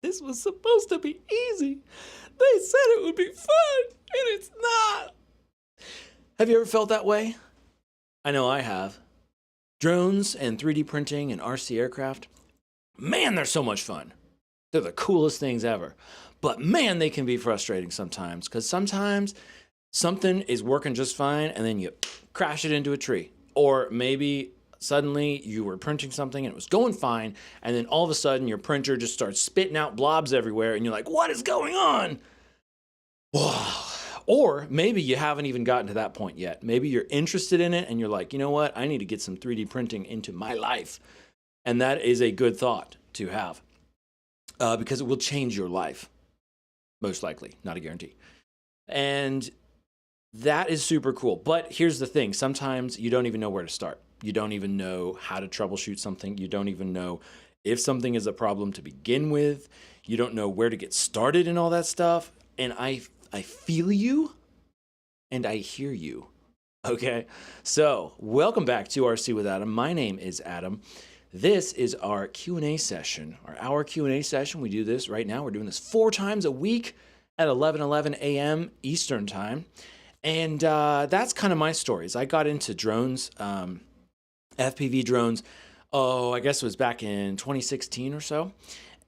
This was supposed to be easy. They said it would be fun, and it's not. Have you ever felt that way? I know I have. Drones and 3D printing and RC aircraft, man, they're so much fun. They're the coolest things ever. But man, they can be frustrating sometimes, because sometimes something is working just fine and then you crash it into a tree. Or maybe suddenly you were printing something and it was going fine, and then all of a sudden your printer just starts spitting out blobs everywhere and you're like, what is going on? Or maybe you haven't even gotten to that point yet. Maybe you're interested in it and you're like, you know what? I need to get some 3D printing into my life. And that is a good thought to have, because it will change your life, most likely, not a guarantee. And that is super cool. But here's the thing. Sometimes you don't even know where to start. You don't even know how to troubleshoot something. You don't even know if something is a problem to begin with. You don't know where to get started and all that stuff. And I feel you and I hear you. Okay. So welcome back to RC with Adam. My name is Adam. This is our Q&A session, our hour Q&A session. We do this right now. We're doing this 4 times a week at 11:11 a.m. Eastern time. And that's kind of my stories. I got into drones, FPV drones, I guess it was back in 2016 or so.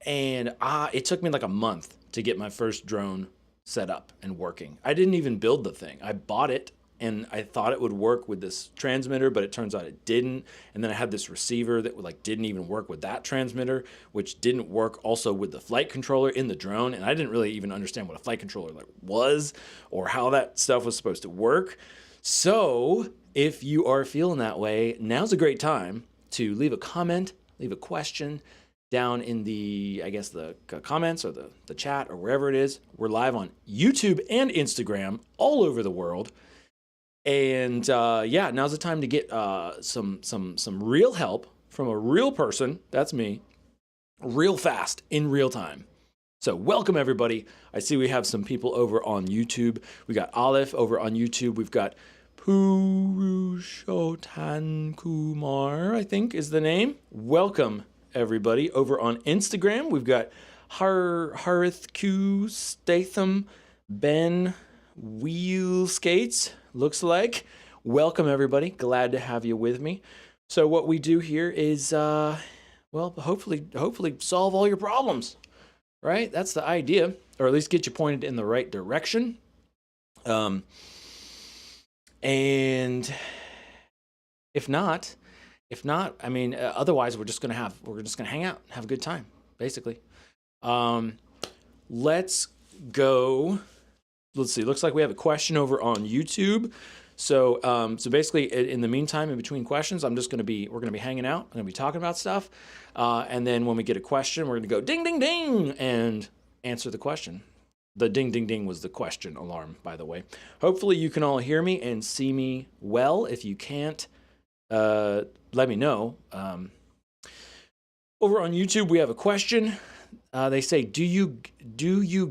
And it took me like a month to get my first drone set up and working. I didn't even build the thing. I bought it and I thought it would work with this transmitter, but it turns out it didn't. And then I had this receiver that didn't even work with that transmitter, which didn't work also with the flight controller in the drone. And I didn't really even understand what a flight controller was or how that stuff was supposed to work. So if you are feeling that way, now's a great time to leave a comment, leave a question down in the, I guess, the comments or the chat or wherever it is. We're live on YouTube and Instagram all over the world. And yeah, now's the time to get some real help from a real person, that's me, real fast, in real time. So welcome everybody. I see we have some people over on YouTube. We got Aleph over on YouTube. We've got Purushotan Kumar, I think is the name. Welcome everybody. Over on Instagram, we've got Harith Q Statham Ben Wheel Skates, looks like. Welcome everybody. Glad to have you with me. So what we do here is, well, hopefully solve all your problems, right? That's the idea, or at least get you pointed in the right direction. And if not, I mean, otherwise we're just gonna hang out, have a good time, basically. Let's go. Let's see. Looks like we have a question over on YouTube. So, so basically, in the meantime, in between questions, we're gonna be hanging out. I'm gonna be talking about stuff, and then when we get a question, we're gonna go ding, ding, ding, and answer the question. The ding, ding, ding was the question alarm, by the way. Hopefully, you can all hear me and see me well. If you can't, let me know. Over on YouTube, we have a question. They say, do you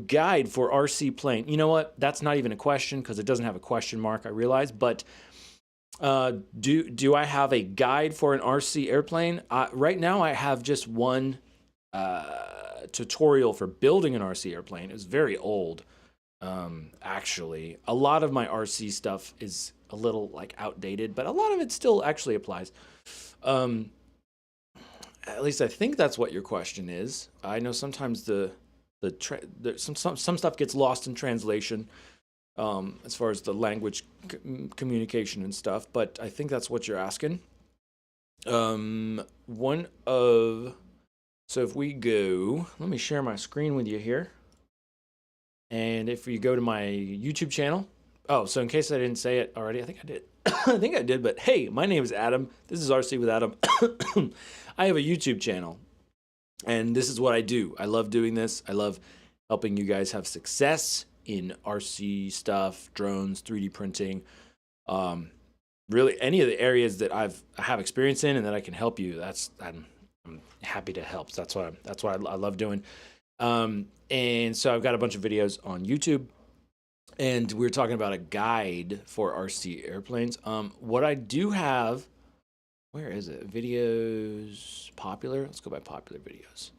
guide for RC plane? You know what? That's not even a question because it doesn't have a question mark, I realize. But do I have a guide for an RC airplane? Right now, I have just one tutorial for building an RC airplane. It's very old, actually. A lot of my RC stuff is a little outdated, but a lot of it still actually applies. At least I think that's what your question is. I know sometimes some stuff gets lost in translation, as far as the language communication and stuff, but I think that's what you're asking. So if we go, let me share my screen with you here. And if you go to my YouTube channel, so in case I didn't say it already, I think I did. I think I did, but hey, my name is Adam. This is RC with Adam. I have a YouTube channel, and this is what I do. I love doing this. I love helping you guys have success in RC stuff, drones, 3D printing, really any of the areas that I have experience in and that I can help you. I'm happy to help. So that's what I love doing. And so I've got a bunch of videos on YouTube. And we were talking about a guide for RC airplanes. What I do have, where is it? Videos, popular. Let's go by popular videos.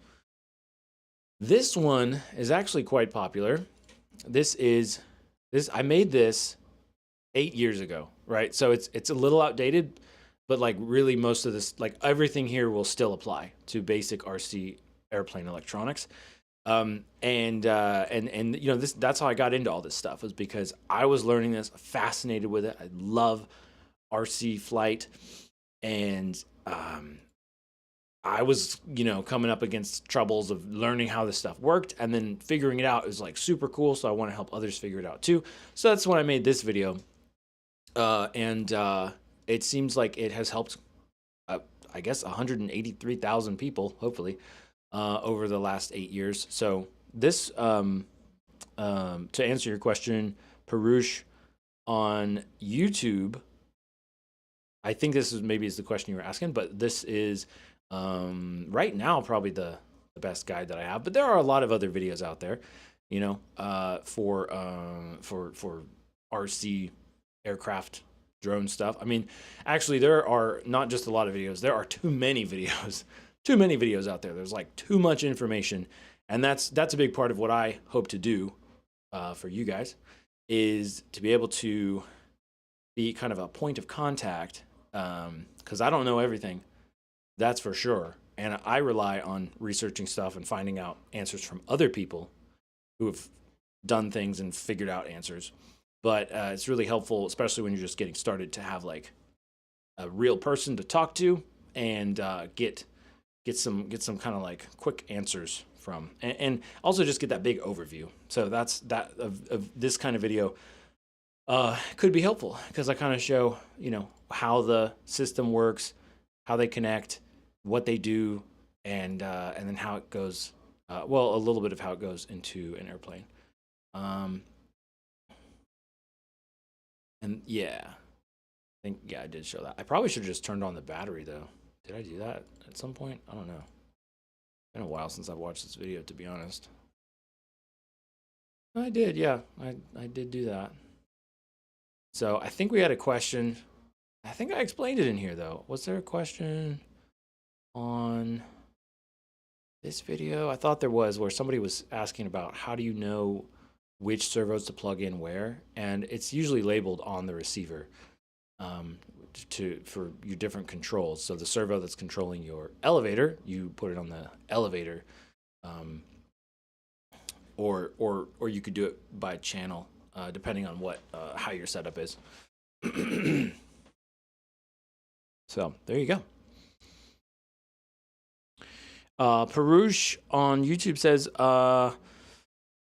This one is actually quite popular. I made this 8 years ago, right? So it's a little outdated, but like really most of this, like everything here will still apply to basic RC airplane electronics. And you know, that's how I got into all this stuff, was because I was learning this, fascinated with it. I love RC flight, and I was, you know, coming up against troubles of learning how this stuff worked, and then figuring it out is like super cool. So I want to help others figure it out too. So that's when I made this video, and it seems like it has helped, I guess, 183,000 people, hopefully, over the last 8 years. So this, to answer your question, Parush, on YouTube, I think this is maybe is the question you were asking, but this is right now probably the best guide that I have. But there are a lot of other videos out there, you know, for RC aircraft drone stuff. I mean, actually, there are not just a lot of videos. There are too many videos, too many videos out there. There's like too much information, and that's a big part of what I hope to do for you guys, is to be able to be kind of a point of contact, because I don't know everything, that's for sure. And I rely on researching stuff and finding out answers from other people who have done things and figured out answers. But it's really helpful, especially when you're just getting started, to have like a real person to talk to and get some kind of like quick answers from, and also just get that big overview. So that's that of this kind of video. Could be helpful because I kind of show, you know, how the system works, how they connect, what they do, and then how it goes. Well, a little bit of how it goes into an airplane. And yeah, I think, yeah, I did show that. I probably should have just turned on the battery though. Did I do that at some point? I don't know. It's been a while since I've watched this video, to be honest. I did, yeah, I did do that. So I think we had a question. I think I explained it in here though. Was there a question on this video? I thought there was, where somebody was asking about how do you know which servos to plug in where, and it's usually labeled on the receiver for your different controls. So the servo that's controlling your elevator, you put it on the elevator, or you could do it by channel, depending on what how your setup is. So there you go. Parush on YouTube says,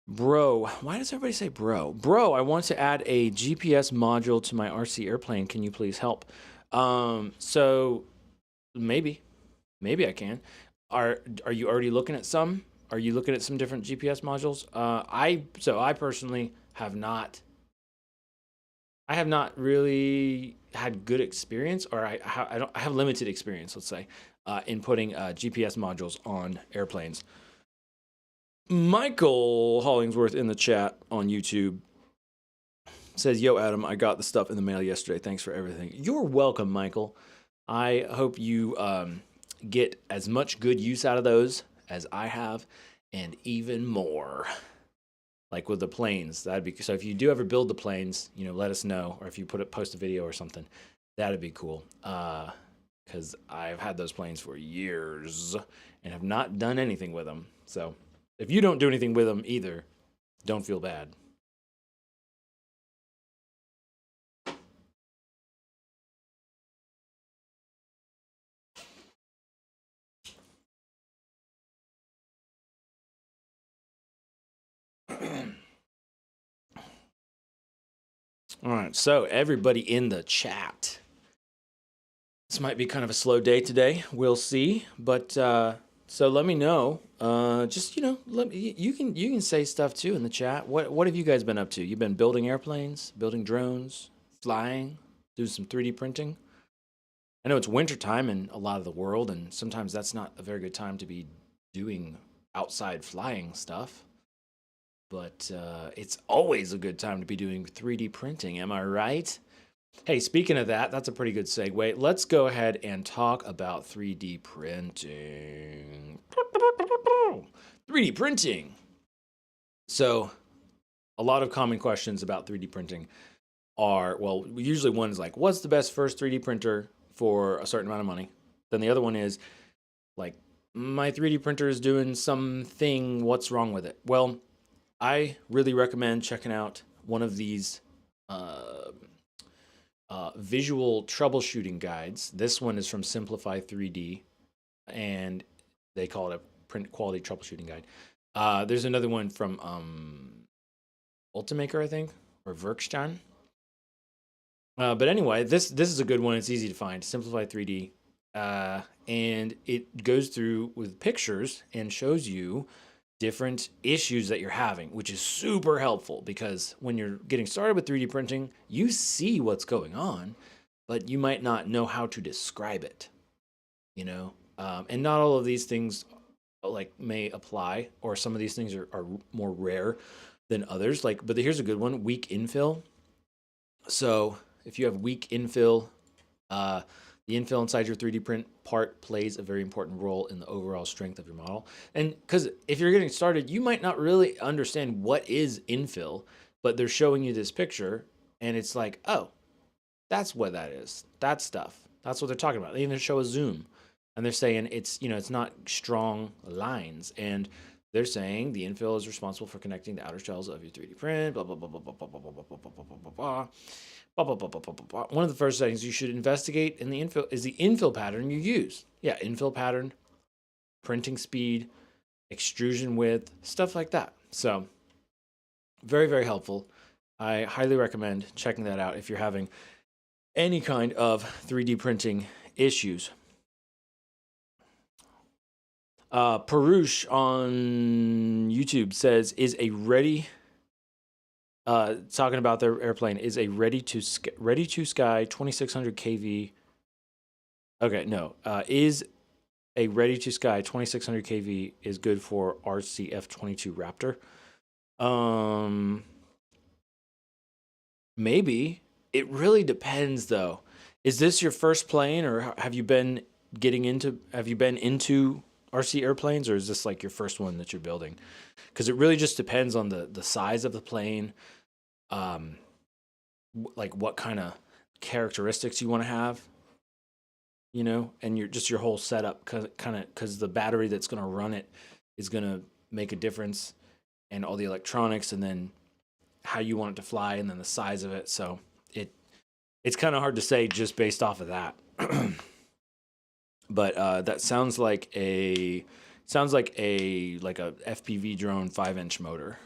bro, why does everybody say bro? Bro, I want to add a GPS module to my RC airplane. Can you please help? So maybe I can. Are you already looking at some? Are you looking at some different GPS modules? I personally have not. I have not really had good experience, or I have limited experience, let's say, in putting GPS modules on airplanes. Michael Hollingsworth in the chat on YouTube says, "Yo, Adam, I got the stuff in the mail yesterday. Thanks for everything." You're welcome, Michael. I hope you get as much good use out of those as I have, and even more. Like with the planes, that'd be so. If you do ever build the planes, you know, let us know, or if you post a video or something, that'd be cool. Because I've had those planes for years and have not done anything with them. So if you don't do anything with them either, don't feel bad. All right, so everybody in the chat. This might be kind of a slow day today. We'll see, but so let me know. Just, you know, you can say stuff too in the chat. What have you guys been up to? You've been building airplanes, building drones, flying, doing some 3D printing. I know it's wintertime in a lot of the world, and sometimes that's not a very good time to be doing outside flying stuff. But it's always a good time to be doing 3D printing. Am I right? Hey, speaking of that, that's a pretty good segue. Let's go ahead and talk about 3D printing. 3D printing. So, a lot of common questions about 3D printing are, well, usually one is like, what's the best first 3D printer for a certain amount of money? Then the other one is like, my 3D printer is doing something, what's wrong with it? Well, I really recommend checking out one of these uh, visual troubleshooting guides. This one is from Simplify 3D, and they call it a print quality troubleshooting guide. There's another one from Ultimaker, I think, or Werkstein. But anyway, this is a good one. It's easy to find. Simplify 3D, and it goes through with pictures and shows you different issues that you're having, which is super helpful because when you're getting started with 3D printing, you see what's going on, but you might not know how to describe it. You know, and not all of these things like may apply, or some of these things are more rare than others. Like, but here's a good one: weak infill. So if you have weak infill, uh, the infill inside your 3D print part plays a very important role in the overall strength of your model. And because if you're getting started, you might not really understand what is infill, but they're showing you this picture, and it's like, oh, that's what that is. That stuff. That's what they're talking about. They even show a zoom, and they're saying it's it's not strong lines, and they're saying the infill is responsible for connecting the outer shells of your 3D print. Blah blah blah blah blah blah blah blah blah blah blah blah blah. One of the first settings you should investigate in the infill is the infill pattern you use. Yeah, infill pattern, printing speed, extrusion width, stuff like that. So, very, very helpful. I highly recommend checking that out if you're having any kind of 3D printing issues. Parush on YouTube says, is a ready talking about their airplane, is a ready to sky 2600 kV. Okay, no, is a ready to sky 2600 kV is good for RCF22 Raptor. Maybe. It really depends though. Is this your first plane, or have you been into RC airplanes, or is this like your first one that you're building? Because it really just depends on the size of the plane, like what kind of characteristics you want to have, and your whole setup, because the battery that's going to run it is going to make a difference, and all the electronics, and then how you want it to fly, and then the size of it. So it's kind of hard to say just based off of that. But that sounds like a FPV drone 5-inch motor.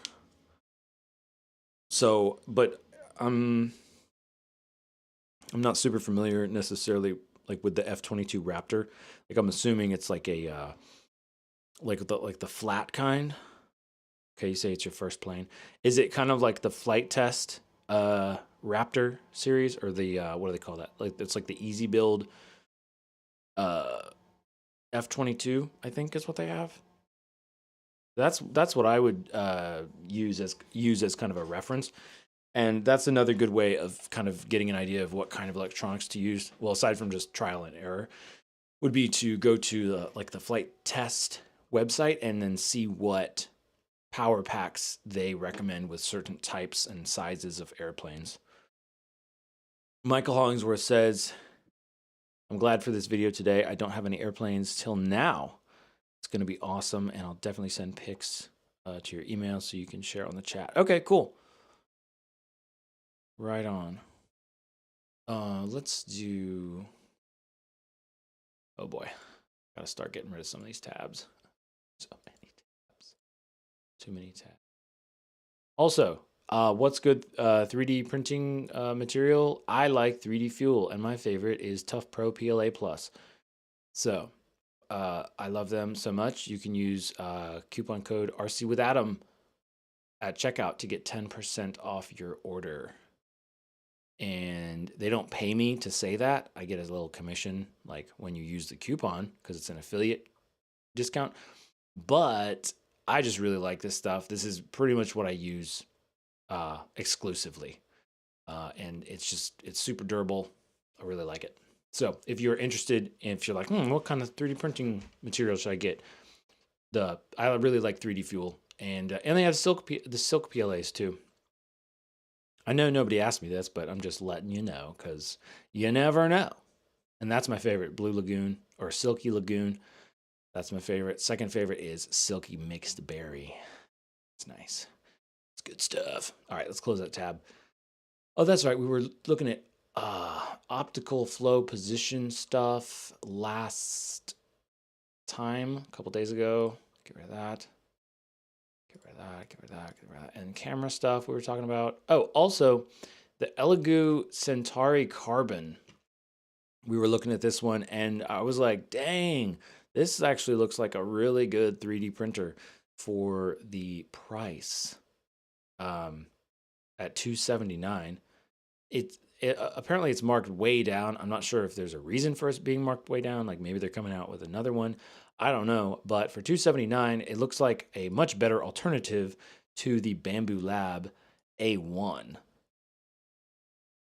So, but I'm not super familiar necessarily like with the F-22 Raptor. Like, I'm assuming it's like a like the flat kind. Okay, you say it's your first plane. Is it kind of like the flight test Raptor series, or the what do they call that? Like, it's like the easy build F-22, I think is what they have. That's what I would use as kind of a reference. And that's another good way of kind of getting an idea of what kind of electronics to use. Well, aside from just trial and error, would be to go to the flight test website and then see what power packs they recommend with certain types and sizes of airplanes. Michael Hollingsworth says, I'm glad for this video today. I don't have any airplanes till now. It's going to be awesome, and I'll definitely send pics to your email so you can share on the chat. Okay, cool. Right on. Let's do... Oh boy. Got to start getting rid of some of these tabs. So many tabs. Too many tabs. Also, what's good 3D printing material? I like 3D Fuel, and my favorite is Tough Pro PLA Plus. So, I love them so much. You can use coupon code RCwithAdam at checkout to get 10% off your order. And they don't pay me to say that. I get a little commission like when you use the coupon because it's an affiliate discount. But I just really like this stuff. This is pretty much what I use exclusively. and it's super durable. I really like it. So if you're interested, if you're like, what kind of 3D printing material should I get? I really like 3D Fuel, and they have the silk PLAs too. I know nobody asked me this, but I'm just letting you know because you never know. And that's my favorite, Blue Lagoon or Silky Lagoon. That's my favorite. Second favorite is Silky Mixed Berry. It's nice. It's good stuff. All right, let's close that tab. Oh, that's right. We were looking at optical flow position stuff last time, a couple days ago. Get rid of that. Get rid of that. Get rid of that. Get rid of that. And camera stuff we were talking about. Oh, also the Elegoo Centauri Carbon. We were looking at this one, and I was like, dang, this actually looks like a really good 3D printer for the price at $279. Apparently it's marked way down. I'm not sure if there's a reason for it being marked way down. Like maybe they're coming out with another one. I don't know. But for $279, it looks like a much better alternative to the Bamboo Lab A1.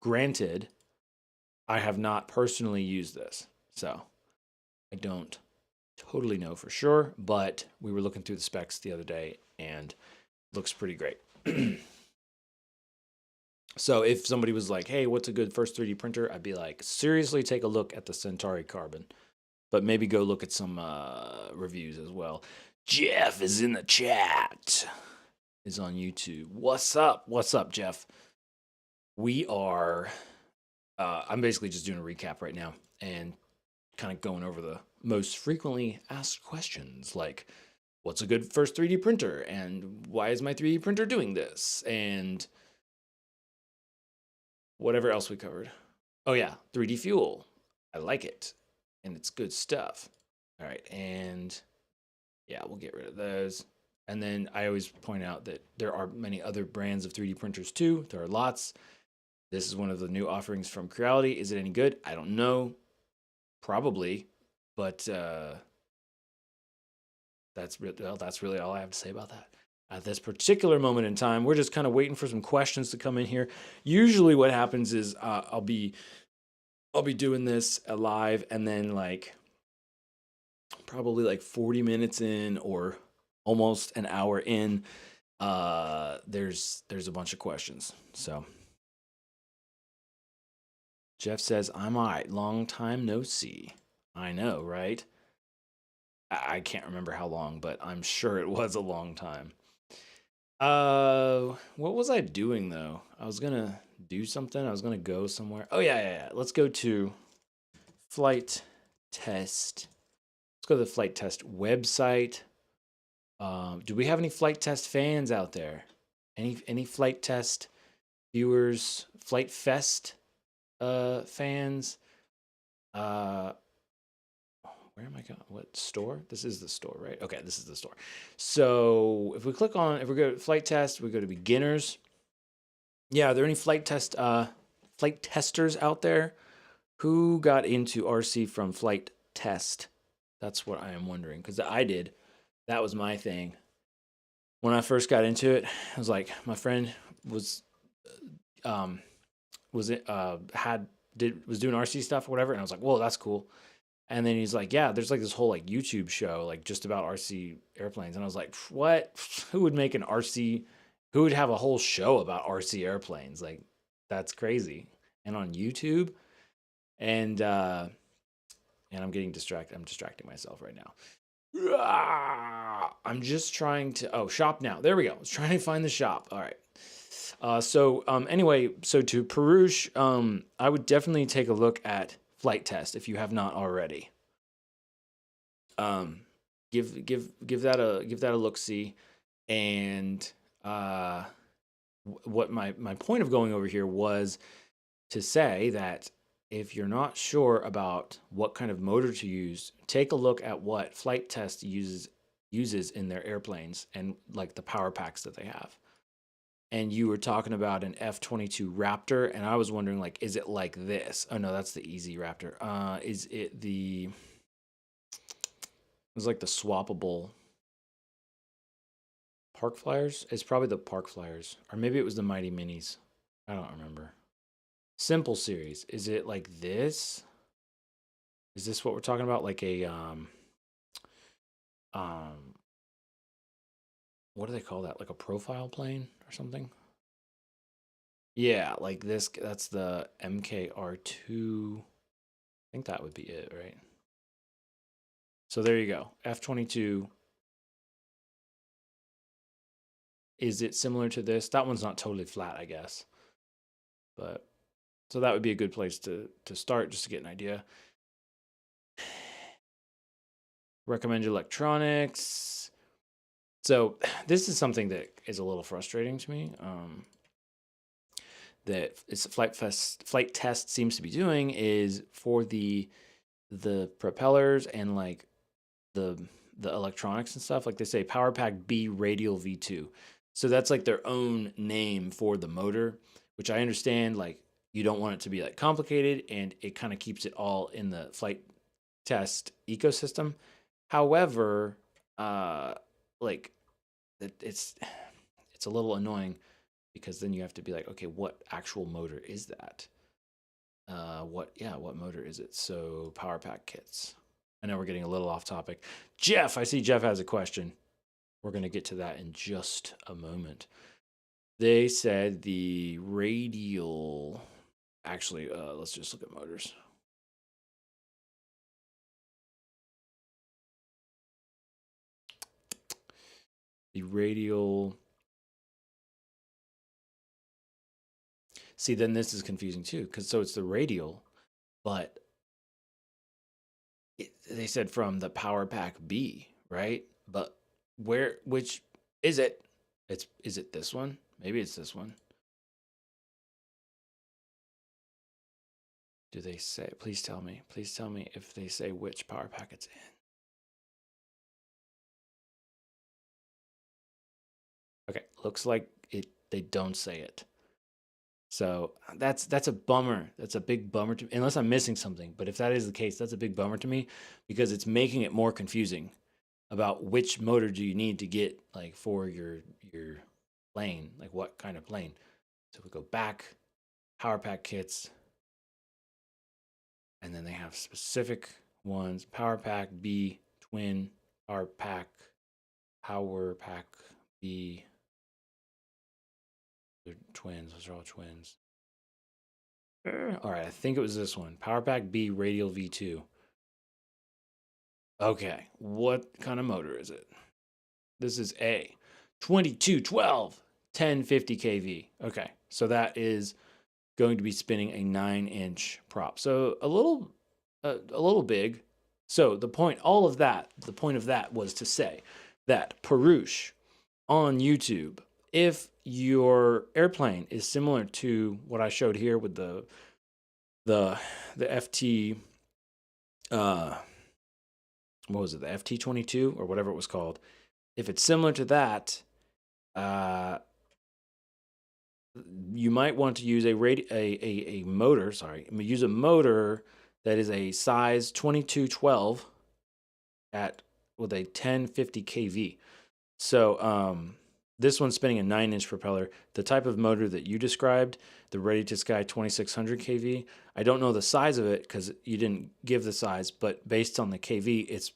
Granted, I have not personally used this, so I don't totally know for sure, but we were looking through the specs the other day and it looks pretty great. So if somebody was like, hey, what's a good first 3D printer? I'd be like, seriously, take a look at the Centauri Carbon, but maybe go look at some reviews as well. Jeff is in the chat, is on YouTube. What's up? What's up, Jeff? We are, I'm basically just doing a recap right now and kind of going over the most frequently asked questions, like what's a good first 3D printer and why is my 3D printer doing this and whatever else we covered. Oh yeah, 3D Fuel. I like it and it's good stuff. All right, and yeah, we'll get rid of those. And then I always point out that there are many other brands of 3D printers too. There are lots. This is one of the new offerings from Creality. Is it any good? I don't know. Probably, but that's really all I have to say about that. At this particular moment in time, we're just kind of waiting for some questions to come in here. Usually, what happens is I'll be doing this live, and then like probably like 40 minutes in or almost an hour in, there's a bunch of questions. So Jeff says, I'm all right. Long time no see. I know, right? I can't remember how long, but I'm sure it was a long time. What was I doing though? I was gonna do something. I was gonna go somewhere. Oh yeah. Let's go to flight test. Let's go to the flight test website. Do we have any flight test fans out there? Any flight test viewers? Flight Fest fans? Where am I going? What store? This is the store, right? Okay, this is the store. So if we go to flight test, we go to beginners. Yeah, are there any flight testers out there who got into RC from flight test? That's what I am wondering, because I did. That was my thing. When I first got into it, I was like, my friend was doing RC stuff or whatever, and I was like, whoa, that's cool. And then he's like, yeah, there's like this whole like YouTube show, like just about RC airplanes. And I was like, what? Who would make who would have a whole show about RC airplanes? Like, that's crazy. And on YouTube. And I'm getting distracted. I'm distracting myself right now. I'm just trying to, shop now. There we go. I was trying to find the shop. All right. Anyway, so to peruse, I would definitely take a look at Flight Test if you have not already. Give that a look see, and what my point of going over here was to say that if you're not sure about what kind of motor to use, take a look at what Flight Test uses in their airplanes and like the power packs that they have. And you were talking about an F-22 Raptor, and I was wondering, like, is it like this? Oh, no, that's the Easy Raptor. Is it it was like the swappable Park Flyers? It's probably the Park Flyers. Or maybe it was the Mighty Minis. I don't remember. Simple series. Is it like this? Is this what we're talking about? Like a um what do they call that? Like a profile plane or something? Yeah, like this. That's the MKR2. I think that would be it, right? So there you go. F22. Is it similar to this? That one's not totally flat, I guess. But so that would be a good place to start just to get an idea. Recommend electronics. So this is something that is a little frustrating to me. That it's flight test seems to be doing is for the propellers and like the electronics and stuff. Like they say Power Pack B Radial V2. So that's like their own name for the motor, which I understand. Like you don't want it to be like complicated, and it kind of keeps it all in the flight test ecosystem. However, like it's a little annoying because then you have to be like, okay, what actual motor is that? What motor is it? So Power Pack kits. I know we're getting a little off topic. Jeff, I see Jeff has a question. We're going to get to that in just a moment. They said the radial. Actually, let's just look at motors. The radial. See, then this is confusing too, because so it's the radial, but they said from the Power Pack B, right? But which is it? Is it this one? Maybe it's this one. Do they say? Please tell me. Please tell me if they say which Power Pack it's in. Okay, looks like it. They don't say it. So that's a bummer. That's a big bummer to me, unless I'm missing something. But if that is the case, that's a big bummer to me because it's making it more confusing about which motor do you need to get like for your plane, like what kind of plane. So we go back, Power Pack kits, and then they have specific ones: Power Pack B twin, Power Pack B. They're twins. Those are all twins. All right, I think it was this one. Power Pack B Radial V2. Okay, what kind of motor is it? This is A. 2212 1050 kV. Okay, so that is going to be spinning a 9-inch prop. So a little big. So the point of that was to say that Perush on YouTube, if your airplane is similar to what I showed here with the FT what was it, the FT22 or whatever it was called, if it's similar to that, you might want to use a motor, use a motor that is a size 2212 with a 1050 kV. So this one's spinning a 9-inch propeller. The type of motor that you described, the Ready to Sky 2600 kV, I don't know the size of it because you didn't give the size, but based on the kV, it's,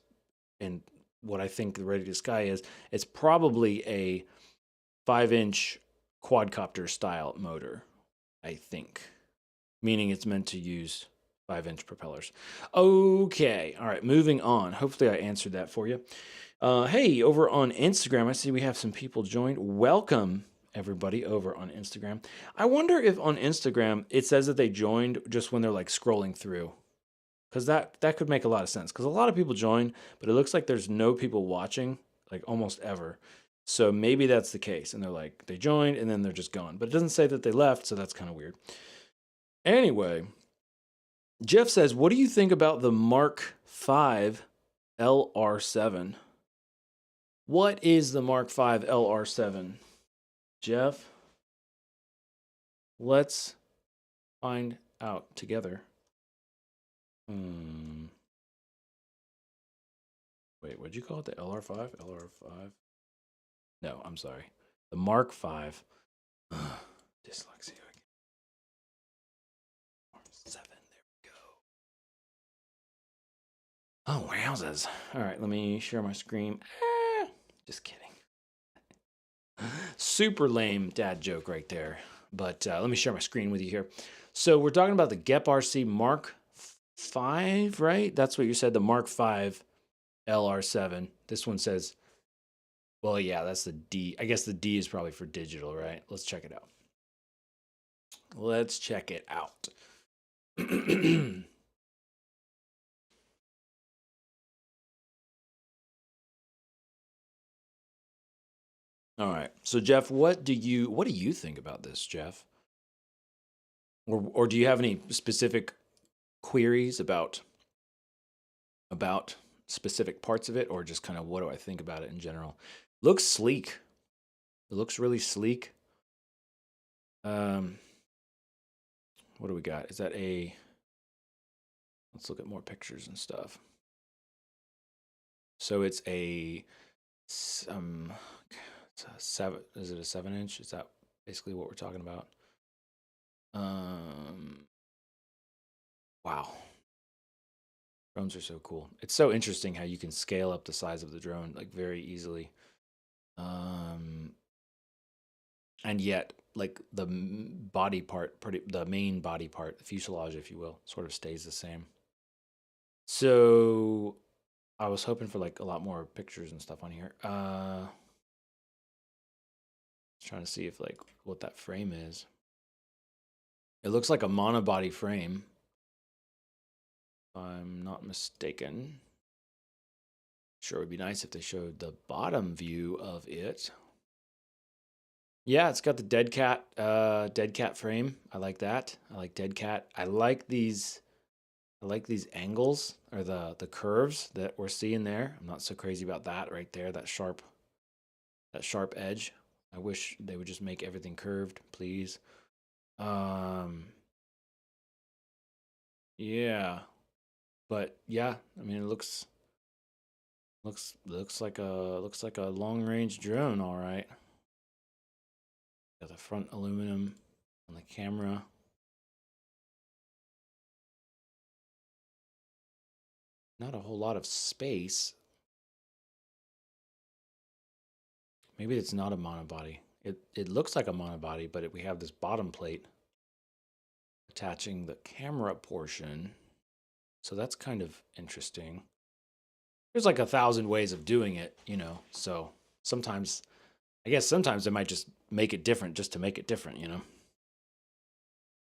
and what I think the Ready to Sky is, it's probably a 5-inch quadcopter style motor, I think, meaning it's meant to use 5-inch propellers. Okay, all right, moving on. Hopefully I answered that for you. Hey, over on Instagram, I see we have some people joined. Welcome, everybody, over on Instagram. I wonder if on Instagram it says that they joined just when they're like scrolling through, because that could make a lot of sense. Because a lot of people join, but it looks like there's no people watching, like almost ever. So maybe that's the case, and they're like they joined and then they're just gone. But it doesn't say that they left, so that's kind of weird. Anyway, Jeff says, "What do you think about the Mark V LR7?" What is the Mark V LR7? Jeff, let's find out together. Wait, what'd you call it? The LR5? LR5? No, I'm sorry. The Mark V. Dyslexia. Oh, wowzers. All right, let me share my screen. Just kidding. Super lame dad joke right there. But let me share my screen with you here. So we're talking about the GEP RC Mark 5, right? That's what you said, the Mark 5 LR7. This one says, well, yeah, that's the D. I guess the D is probably for digital, right? Let's check it out. Let's check it out. All right. So Jeff, what do you think about this, Jeff? Or do you have any specific queries about specific parts of it, or just kind of what do I think about it in general? Looks sleek. It looks really sleek. What do we got? Is that a? Let's look at more pictures and stuff. So it's a it's a 7. Is it a 7-inch? Is that basically what we're talking about? Wow. Drones are so cool. It's so interesting how you can scale up the size of the drone like very easily. And yet like the body part, the main body part, the fuselage, if you will, sort of stays the same. So I was hoping for like a lot more pictures and stuff on here. Trying to see if like what that frame is. It looks like a monobody frame, if I'm not mistaken. Sure would be nice if they showed the bottom view of it. Yeah, it's got the dead cat frame. I like that. I like dead cat. I like these angles or the curves that we're seeing there. I'm not so crazy about that right there, that sharp edge. I wish they would just make everything curved, please. Yeah. But yeah, I mean it looks like a long range drone, all right. Got the front aluminum on the camera. Not a whole lot of space. Maybe it's not a monobody. It looks like a monobody, but we have this bottom plate attaching the camera portion. So that's kind of interesting. There's like 1,000 ways of doing it, you know. So sometimes they might just make it different just to make it different, you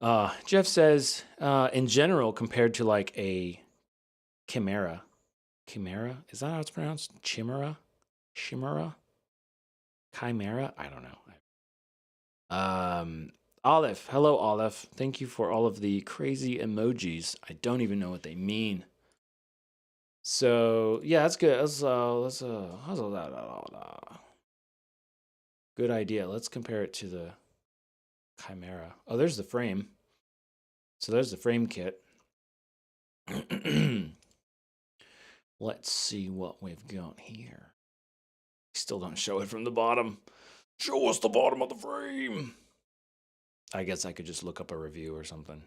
know. Jeff says, in general, compared to like a chimera. Chimera? Is that how it's pronounced? Chimera? Chimera? Chimera? I don't know. Olive. Hello, Olive. Thank you for all of the crazy emojis. I don't even know what they mean. So, yeah, that's good. Good idea. Let's compare it to the Chimera. Oh, there's the frame. So there's the frame kit. Let's see what we've got here. Still don't show it from the bottom. Show us the bottom of the frame. I guess I could just look up a review or something.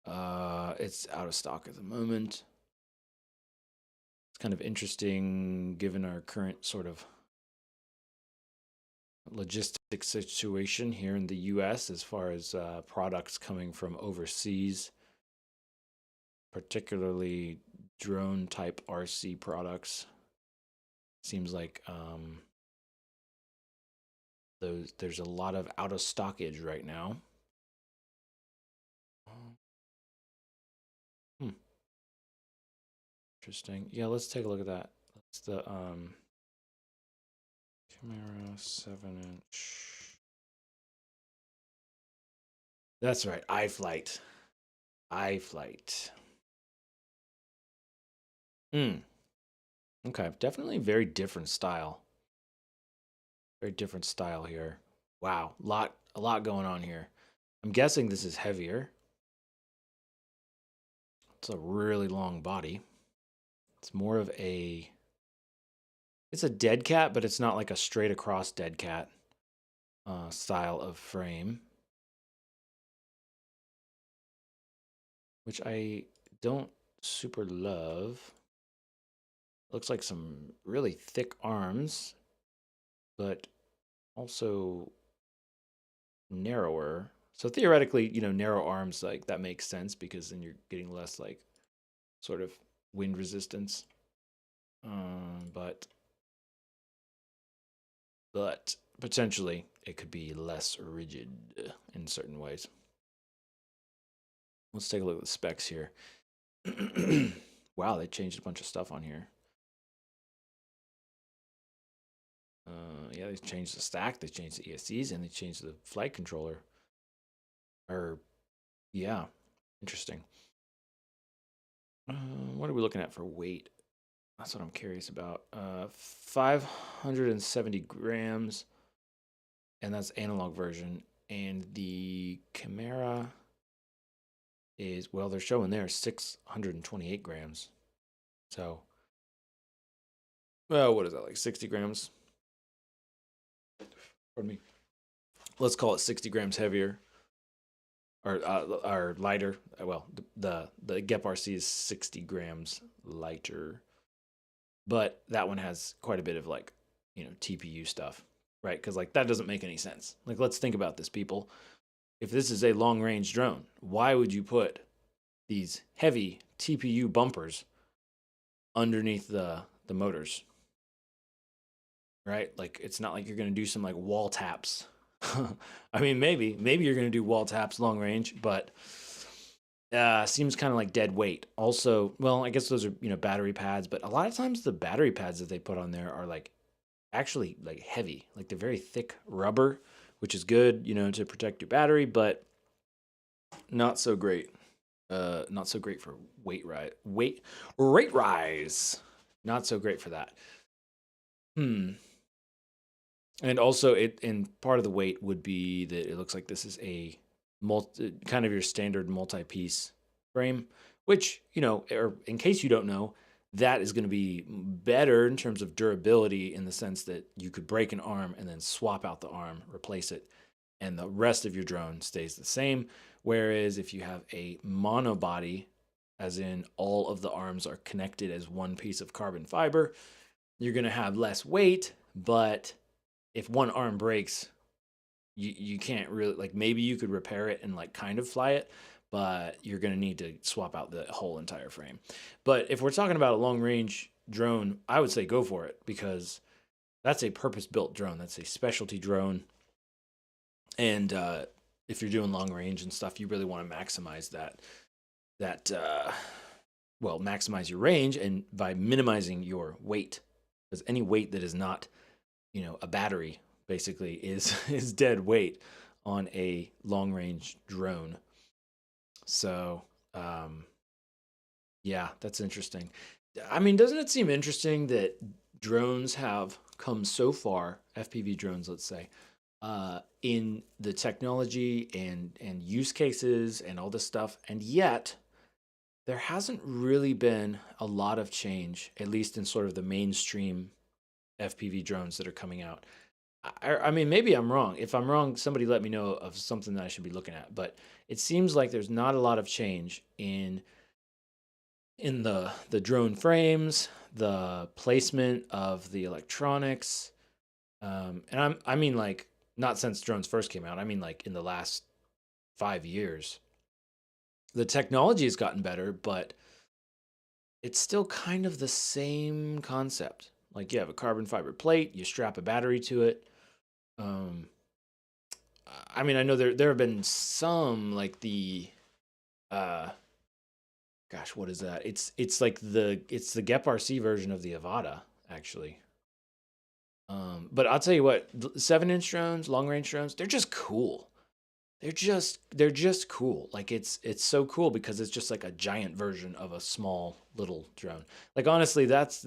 It's out of stock at the moment. It's kind of interesting given our current sort of logistic situation here in the US as far as products coming from overseas, particularly drone type RC products. Seems like there's a lot of out of stockage right now. Interesting. Yeah, let's take a look at that. That's the Camera 7-inch. That's right, iFlight. iFlight. Okay, definitely very different style. Very different style here. Wow, a lot going on here. I'm guessing this is heavier. It's a really long body. It's more of a it's a dead cat, but it's not like a straight across dead cat style of frame, which I don't super love. Looks like some really thick arms, but also narrower. So theoretically, narrow arms, like that makes sense because then you're getting less like sort of wind resistance. But potentially it could be less rigid in certain ways. Let's take a look at the specs here. Wow, they changed a bunch of stuff on here. Yeah, they changed the stack, they changed the ESCs, and they changed the flight controller. Yeah, interesting. What are we looking at for weight? That's what I'm curious about. 570 grams, and that's analog version. And the Chimera is, well, they're showing there 628 grams. So, well, what is that, like 60 grams? Pardon me. Let's call it 60 grams heavier or lighter. Well, the Gep RC is 60 grams lighter, but that one has quite a bit of like, TPU stuff, right? Because like that doesn't make any sense. Like, let's think about this, people. If this is a long range drone, why would you put these heavy TPU bumpers underneath the motors? Right? Like, it's not like you're going to do some like wall taps. I mean, maybe you're going to do wall taps long range, but seems kind of like dead weight. Also, well, I guess those are, battery pads, but a lot of times the battery pads that they put on there are like actually like heavy, like they're very thick rubber, which is good, to protect your battery, but not so great. Not so great for rate rise. Not so great for that. And also, part of the weight would be that it looks like this is a kind of your standard multi-piece frame, which, or in case you don't know, that is going to be better in terms of durability in the sense that you could break an arm and then swap out the arm, replace it, and the rest of your drone stays the same. Whereas if you have a monobody, as in all of the arms are connected as one piece of carbon fiber, you're going to have less weight, but if one arm breaks, you can't really, like, maybe you could repair it and like kind of fly it, but you're going to need to swap out the whole entire frame. But if we're talking about a long range drone, I would say go for it because that's a purpose built drone. That's a specialty drone. And if you're doing long range and stuff, you really want to maximize maximize your range and by minimizing your weight, because any weight that is not, a battery basically is dead weight on a long range drone. So, yeah, that's interesting. I mean, doesn't it seem interesting that drones have come so far, FPV drones, let's say, in the technology and use cases and all this stuff, and yet there hasn't really been a lot of change, at least in sort of the mainstream FPV drones that are coming out. I mean, maybe I'm wrong. If I'm wrong, somebody let me know of something that I should be looking at. But it seems like there's not a lot of change in the drone frames, the placement of the electronics, and I mean like not since drones first came out. I mean like in the last 5 years, the technology has gotten better, but it's still kind of the same concept. Like you have a carbon fiber plate, you strap a battery to it. I mean, I know there have been some like the gosh, what is that? It's like it's the Gep RC version of the Avata, actually. But I'll tell you what, 7-inch drones, long range drones, they're just cool. They're just cool. Like it's so cool because it's just like a giant version of a small little drone. Like honestly, that's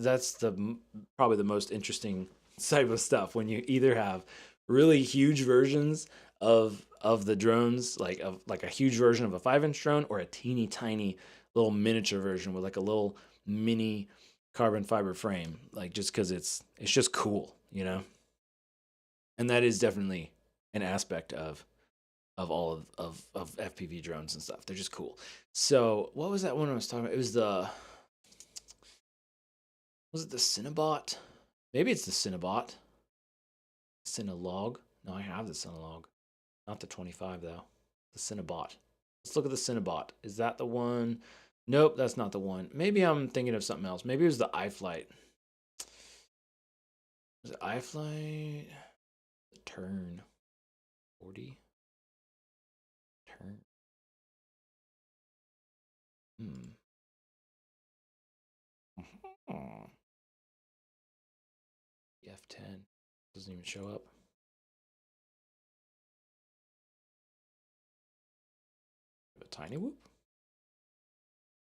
probably the most interesting type of stuff when you either have really huge versions of the drones, like a huge version of a 5-inch drone, or a teeny tiny little miniature version with like a little mini carbon fiber frame. Like just because it's just cool, And that is definitely an aspect of all of FPV drones and stuff. They're just cool. So what was that one I was talking about? It was Was it the Cinnabot? Maybe it's the Cinnabot. Cinelog. No, I have the Cinelog. Not the 25 though. The Cinnabot. Let's look at the Cinnabot. Is that the one? Nope, that's not the one. Maybe I'm thinking of something else. Maybe it was the iFlight. Was it iFlight? The Turn 40. Turn. Oh, the F10 doesn't even show up. A tiny whoop.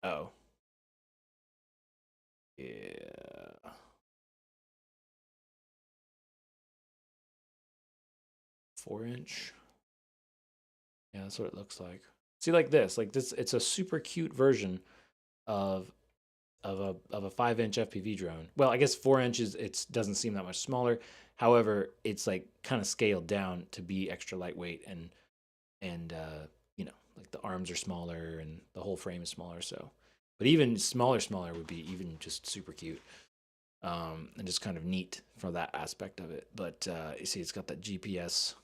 Oh. Yeah. 4-inch. Yeah, that's what it looks like. See, like this, it's a super cute version of a 5-inch FPV drone. Well, I guess 4 inches it doesn't seem that much smaller. However, it's like kind of scaled down to be extra lightweight and you know, like the arms are smaller and the whole frame is smaller. So, but even smaller would be even just super cute. And just kind of neat for that aspect of it. But you see, it's got that GPS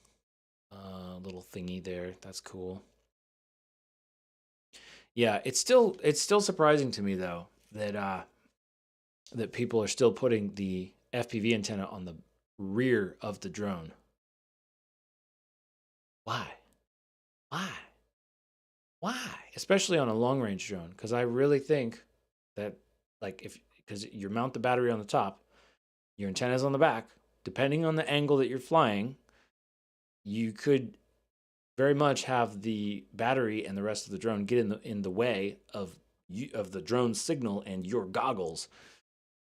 little thingy there. That's cool. Yeah, it's still surprising to me though that that people are still putting the FPV antenna on the rear of the drone. Why? Why? Why? Especially on a long range drone, because I really think that like because you mount the battery on the top, your antenna's on the back. Depending on the angle that you're flying, you could very much have the battery and the rest of the drone get in the way of the drone's signal and your goggles.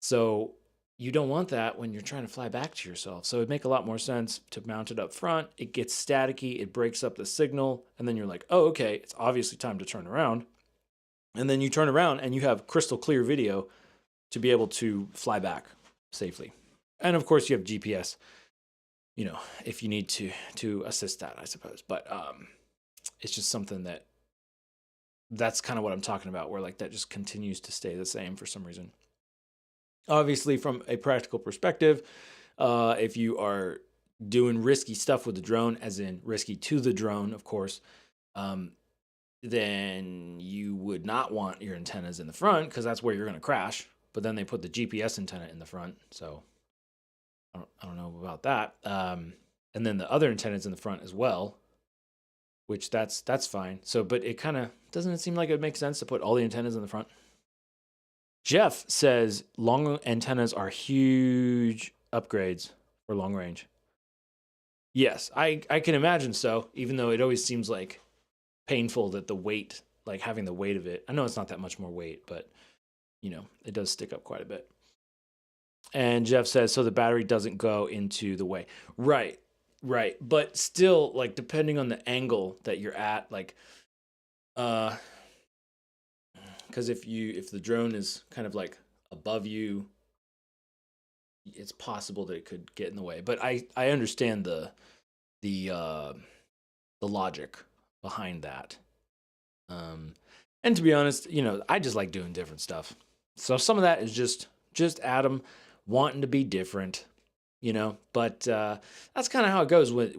So you don't want that when you're trying to fly back to yourself. So it'd make a lot more sense to mount it up front. It gets staticky, it breaks up the signal, and then you're like, oh, okay, it's obviously time to turn around. And then you turn around and you have crystal clear video to be able to fly back safely. And of course you have GPS, you know, if you need to assist that, I suppose. But it's just something that's kind of what I'm talking about, where like that just continues to stay the same for some reason. Obviously, from a practical perspective, if you are doing risky stuff with the drone, as in risky to the drone, of course, then you would not want your antennas in the front because that's where you're going to crash. But then they put the GPS antenna in the front, so I don't know about that. And then the other antennas in the front as well, which that's fine. So, but it kind of doesn't it seem like it makes sense to put all the antennas in the front? Jeff says long antennas are huge upgrades for long range. Yes, I can imagine so, even though it always seems like painful that the weight, like having the weight of it. I know it's not that much more weight, but you know, it does stick up quite a bit. And Jeff says, so the battery doesn't go into the way. Right. Right. But still, like, depending on the angle that you're at, like, because if the drone is kind of like above you, it's possible that it could get in the way. But I understand the logic behind that. And to be honest, you know, I just like doing different stuff. So some of that is just Adam wanting to be different, you know. But that's kind of how it goes with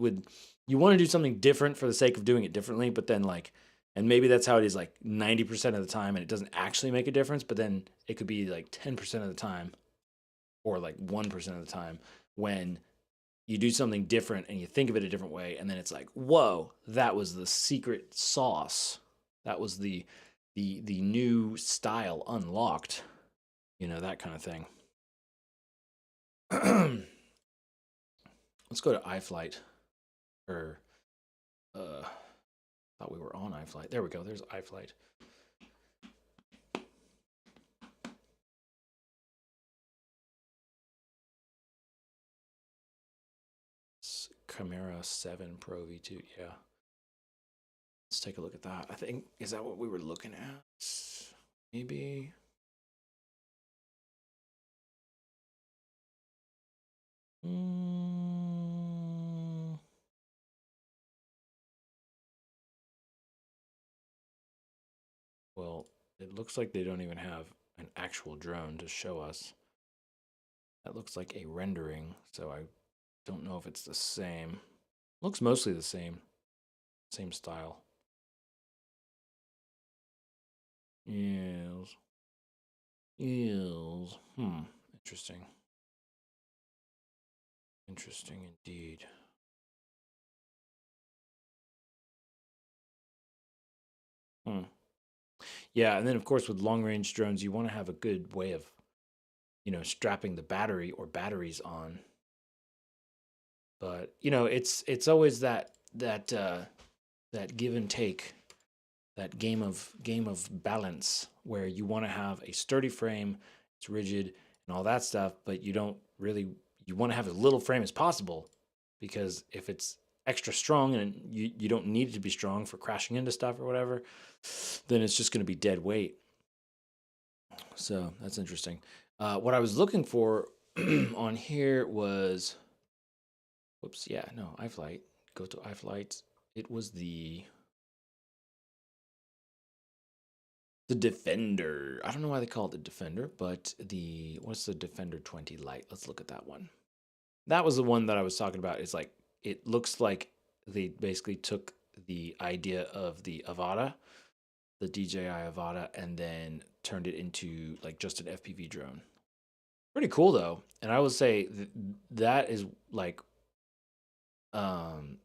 you want to do something different for the sake of doing it differently, but then like, and maybe that's how it is like 90% of the time, and it doesn't actually make a difference. But then it could be like 10% of the time, or like 1% of the time when you do something different and you think of it a different way, and then it's like, whoa, that was the secret sauce. That was the new style unlocked. You know, that kind of thing. Let's go to iFlight. Or thought we were on iFlight. There we go. There's iFlight. Chimera 7 Pro V2. Yeah. Let's take a look at that. I think, is that what we were looking at? Maybe. Well, it looks like they don't even have an actual drone to show us. That looks like a rendering, so I don't know if it's the same. Looks mostly the same style. Yes. Yes. Interesting. Interesting indeed. Yeah, and then of course with long range drones, you want to have a good way of, strapping the battery or batteries on. But it's always that give and take, that game of balance where you want to have a sturdy frame, it's rigid and all that stuff, but you don't really you want to have as little frame as possible, because if it's extra strong and you don't need it to be strong for crashing into stuff or whatever, then it's just going to be dead weight. So that's interesting. What I was looking for on here was, whoops, yeah, no, iFlight. Go to iFlight. It was the Defender. I don't know why they call it the Defender, but what's the Defender 20 Lite? Let's look at that one. That was the one that I was talking about. It's like, it looks like they basically took the idea of the Avata, the DJI Avata, and then turned it into like just an FPV drone. Pretty cool though, and I would say that is like, um,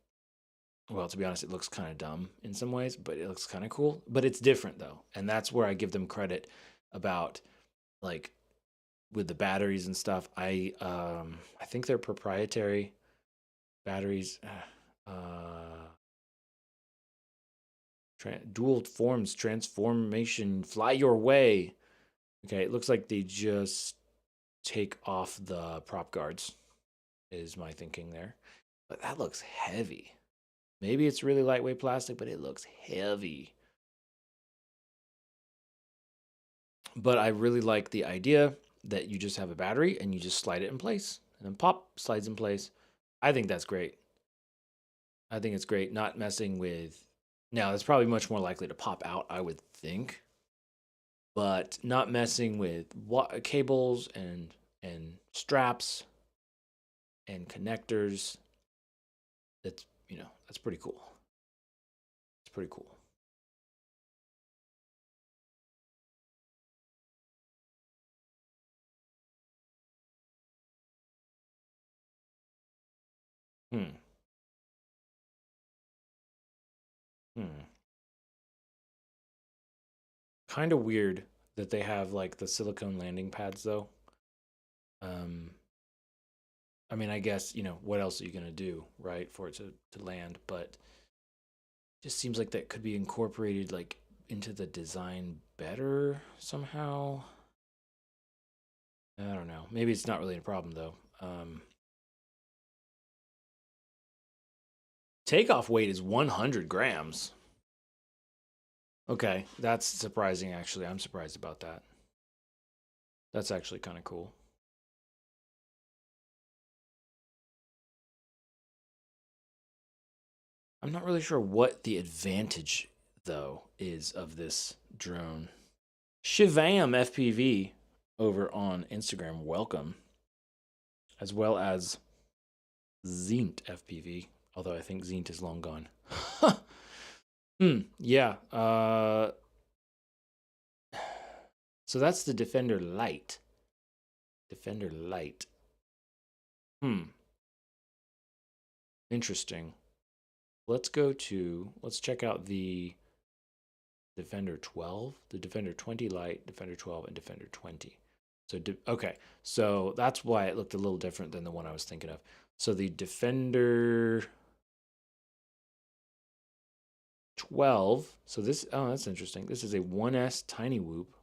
well, to be honest, it looks kind of dumb in some ways, but it looks kind of cool. But it's different though, and that's where I give them credit about, like, with the batteries and stuff. I think they're proprietary batteries. Dual forms transformation, fly your way. Okay, it looks like they just take off the prop guards, is my thinking there. But that looks heavy. Maybe it's really lightweight plastic, but it looks heavy. But I really like the idea that you just have a battery and you just slide it in place, and then pop, slides in place. I think that's great. I think it's great, not messing with. Now, it's probably much more likely to pop out, I would think, but not messing with cables and straps and connectors. That's pretty cool. It's pretty cool. Hmm. Hmm. Kind of weird that they have like the silicone landing pads though. Um, I mean, I guess, what else are you going to do, right, for it to land? But it just seems like that could be incorporated like into the design better somehow. I don't know. Maybe it's not really a problem though. Takeoff weight is 100 grams. Okay, that's surprising actually. I'm surprised about that. That's actually kind of cool. I'm not really sure what the advantage though is of this drone. Shivam FPV over on Instagram, welcome. As well as Zint FPV, although I think Zint is long gone. Yeah. So that's the Defender Lite. Defender Lite. Interesting. Let's check out the Defender 12, the Defender 20 Lite, Defender 12, and Defender 20. So, okay. So that's why it looked a little different than the one I was thinking of. So the Defender 12. So that's interesting. This is a 1S Tiny Whoop.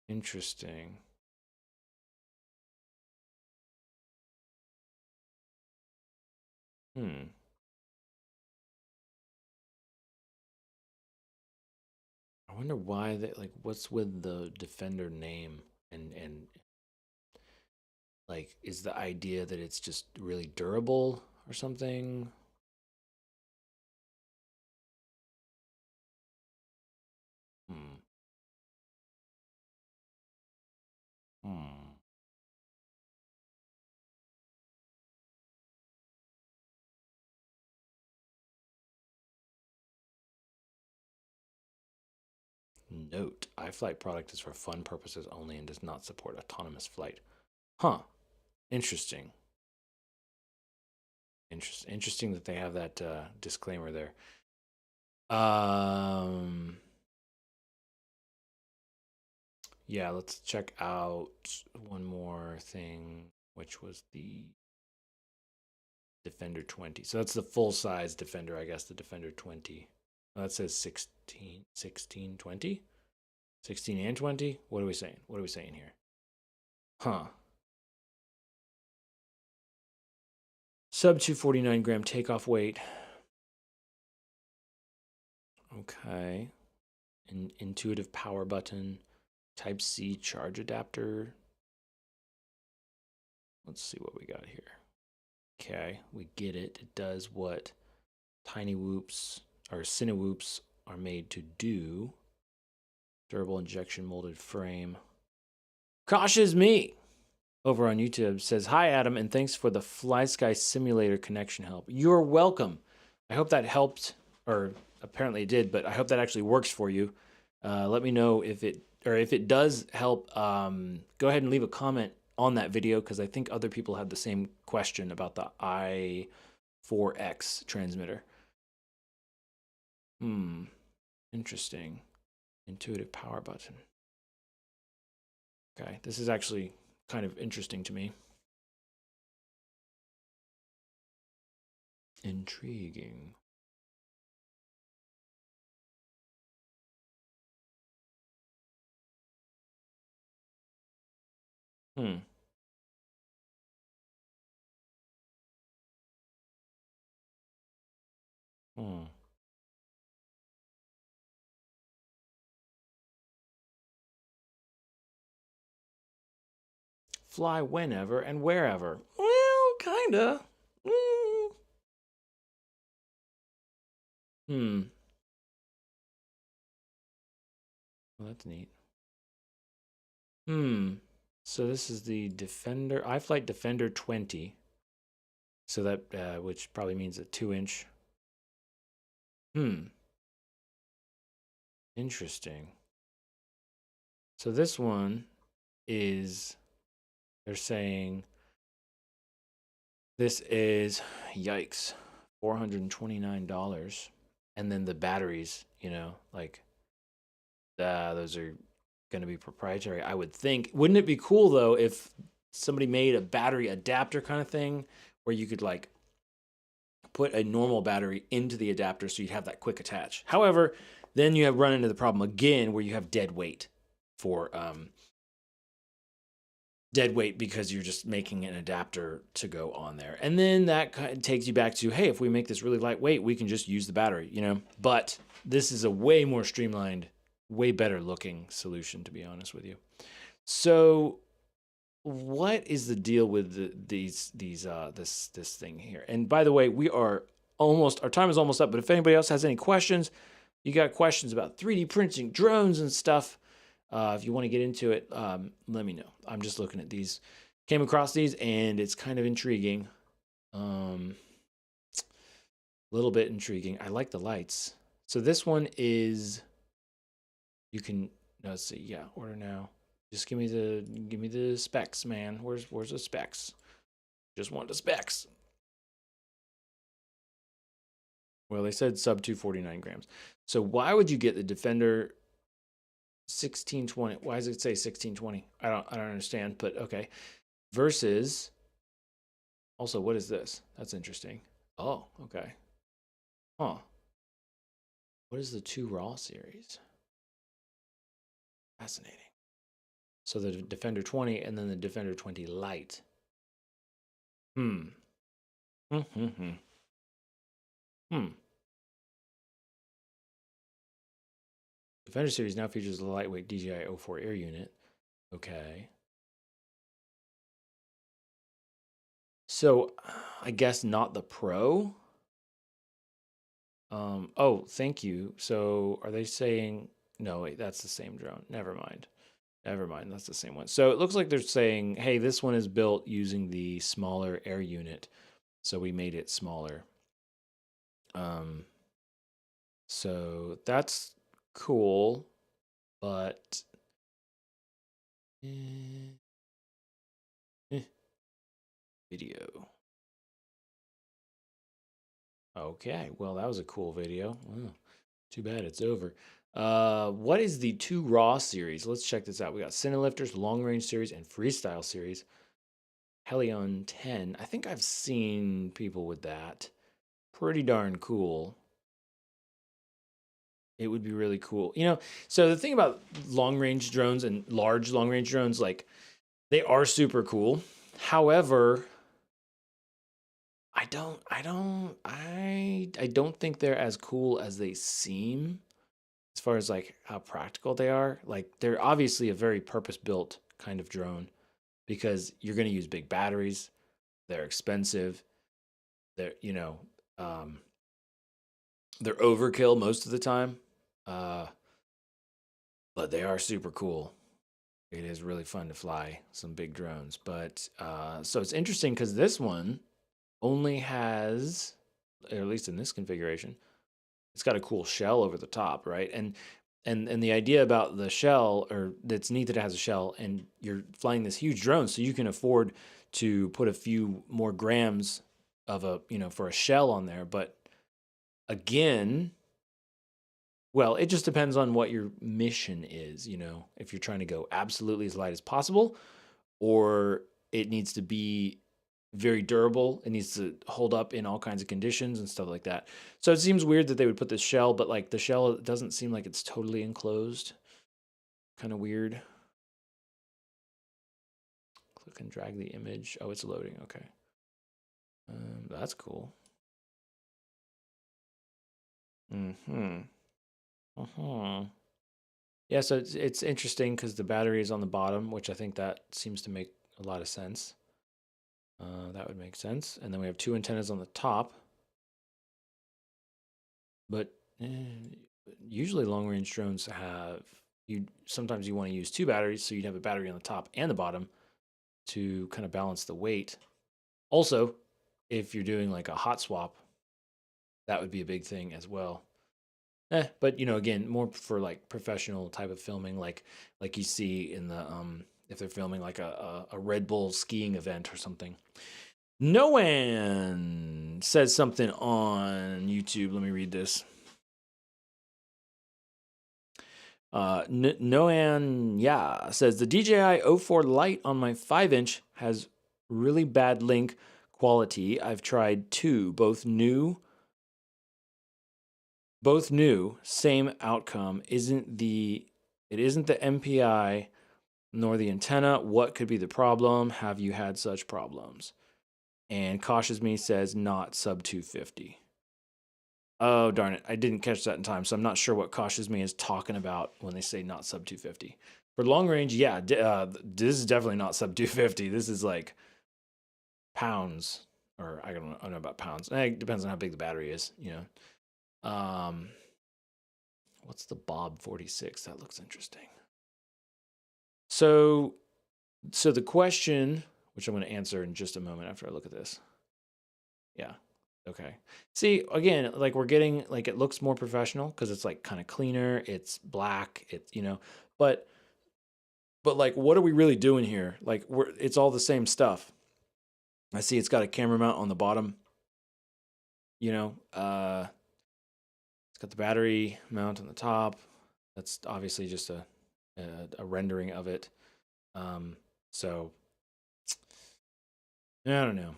Interesting. I wonder why like, what's with the Defender name, and like, is the idea that it's just really durable or something? Hmm. Note, iFlight product is for fun purposes only and does not support autonomous flight. Huh. Interesting. Interesting that they have that disclaimer there. Yeah, let's check out one more thing, which was the Defender 20. So that's the full-size Defender, I guess, the Defender 20. Oh, that says 16, 20? 16 and 20? What are we saying? What are we saying here? Huh. Sub 249 gram takeoff weight. Okay. Intuitive power button. Type C charge adapter. Let's see what we got here. Okay, we get it. It does what tiny whoops or cinewhoops are made to do. Durable injection molded frame. Cautious me over on YouTube says, "Hi Adam, and thanks for the FlySky simulator connection help." You're welcome. I hope that helped, or apparently it did, but I hope that actually works for you. Let me know if it does help. Go ahead and leave a comment on that video, because I think other people had the same question about the i4X transmitter. Interesting. Intuitive power button. Okay, this is actually kind of interesting to me. Intriguing. Fly whenever and wherever. Well, kinda. Well, that's neat. So this is the Defender, iFlight Defender 20. So that, which probably means a 2-inch. Interesting. So this one is, they're saying, this is, yikes, $429. And then the batteries, like, those are going to be proprietary, I would think. Wouldn't it be cool, though, if somebody made a battery adapter kind of thing where you could, like, put a normal battery into the adapter so you'd have that quick attach? However, then you have run into the problem again where you have dead weight for because you're just making an adapter to go on there. And then that kind of takes you back to, hey, if we make this really lightweight, we can just use the battery, But this is a way more streamlined, way better looking solution, to be honest with you. So what is the deal with this thing here? And by the way, our time is almost up, but if anybody else has any questions, you got questions about 3D printing drones and stuff, if you want to get into it, let me know. I'm just looking at these, came across these, and it's kind of intriguing. A little bit intriguing. I like the lights. So this one is, let's see, yeah, order now. Just give me the specs, man. Where's the specs? Just want the specs. Well, they said sub 249 grams. So why would you get the Defender 1620? Why does it say 1620? I don't understand, but okay. Versus, also, what is this? That's interesting. Oh, okay. Huh. What is the 2 Raw series? Fascinating. So the Defender 20 and then the Defender 20 Lite. Defender series now features a lightweight DJI O4 air unit. Okay. So I guess not the Pro. Oh, thank you. So are they saying, no, wait, that's the same drone. Never mind. That's the same one. So it looks like they're saying, hey, this one is built using the smaller air unit. So we made it smaller. So that's cool. but eh, video. Okay, well, that was a cool video. Well, too bad it's over. What is the 2 Raw series? Let's check this out. We got Cinelifters, Long Range series, and Freestyle series. Helion 10. I think I've seen people with that. Pretty darn cool. It would be really cool. So the thing about long range drones and large long range drones, like, they are super cool. However, I don't think they're as cool as they seem as far as like how practical they are. Like, they're obviously a very purpose-built kind of drone because you're going to use big batteries. They're expensive. They're, they're overkill most of the time. But they are super cool. It is really fun to fly some big drones. But so it's interesting because this one only has, or at least in this configuration, it's got a cool shell over the top, right? And the idea about the shell, or that's neat that it has a shell, and you're flying this huge drone, so you can afford to put a few more grams of for a shell on there. But again, well, it just depends on what your mission is, if you're trying to go absolutely as light as possible, or it needs to be very durable. It needs to hold up in all kinds of conditions and stuff like that. So it seems weird that they would put this shell, but like the shell doesn't seem like it's totally enclosed. Kind of weird. Click and drag the image. Oh, it's loading. Okay. That's cool. Mm-hmm. Uh-huh. Yeah, so it's interesting because the battery is on the bottom, which I think that seems to make a lot of sense. That would make sense. And then we have 2 antennas on the top. But usually long-range drones have, sometimes you want to use 2 batteries, so you'd have a battery on the top and the bottom to kind of balance the weight. Also, if you're doing like a hot swap, that would be a big thing as well. But again, more for like professional type of filming, like you see in the if they're filming like a Red Bull skiing event or something. Noan says something on YouTube. Let me read this. Noan says the DJI O4 Lite on my 5-inch has really bad link quality. I've tried 2, both new, same outcome. It isn't the MPI nor the antenna. What could be the problem? Have you had such problems? And Cautious Me says not sub 250. Oh, darn it. I didn't catch that in time, so I'm not sure what Cautious Me is talking about when they say not sub 250. For long range, yeah, this is definitely not sub 250. This is like pounds, or I don't know about pounds. It depends on how big the battery is, What's the Bob 46? That looks interesting. So the question, which I'm going to answer in just a moment after I look at this. Yeah. Okay. See, again, like we're getting, like, it looks more professional because it's like kind of cleaner. It's black. It's, but like, what are we really doing here? Like, it's all the same stuff. I see it's got a camera mount on the bottom. It's got the battery mount on the top. That's obviously just a rendering of it. So I don't know.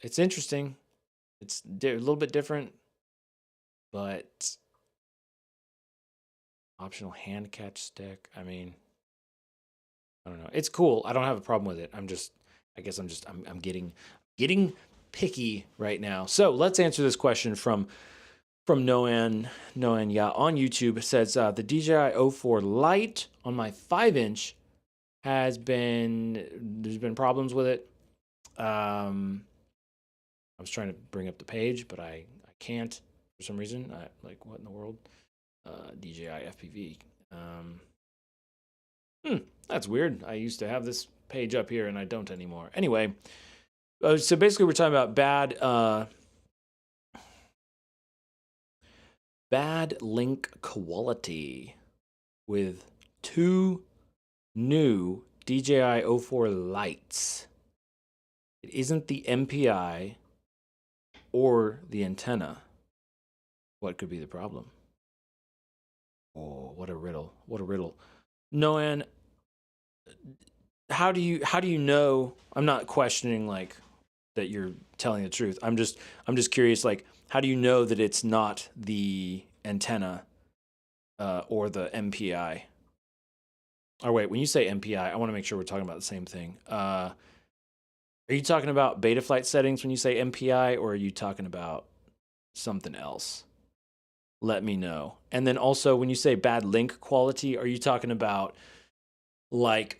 It's interesting. It's a little bit different, but optional hand catch stick. I mean, I don't know. It's cool. I don't have a problem with it. I'm getting picky right now. So let's answer this question from Noan on YouTube. It says the DJI O4 Lite on my 5-inch there's been problems with it. I was trying to bring up the page, but I can't for some reason. Like, what in the world? DJI FPV. That's weird. I used to have this page up here and I don't anymore. Anyway, so basically we're talking about bad link quality. with 2 new DJI O4 lights. It isn't the MPI or the antenna. What could be the problem? Oh, what a riddle. What a riddle. Noan, how do you know? I'm not questioning like that you're telling the truth. I'm just curious, like, how do you know that it's not the antenna or the MPI? Or wait, when you say MPI, I want to make sure we're talking about the same thing. Are you talking about Betaflight settings when you say MPI, or are you talking about something else? Let me know. And then also, when you say bad link quality, are you talking about like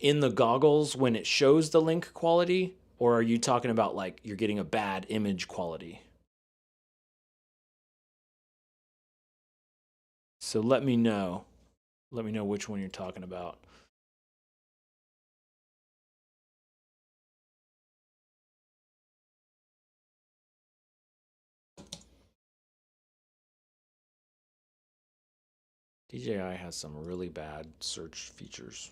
in the goggles when it shows the link quality, or are you talking about like you're getting a bad image quality? So let me know. Let me know which one you're talking about. DJI has some really bad search features.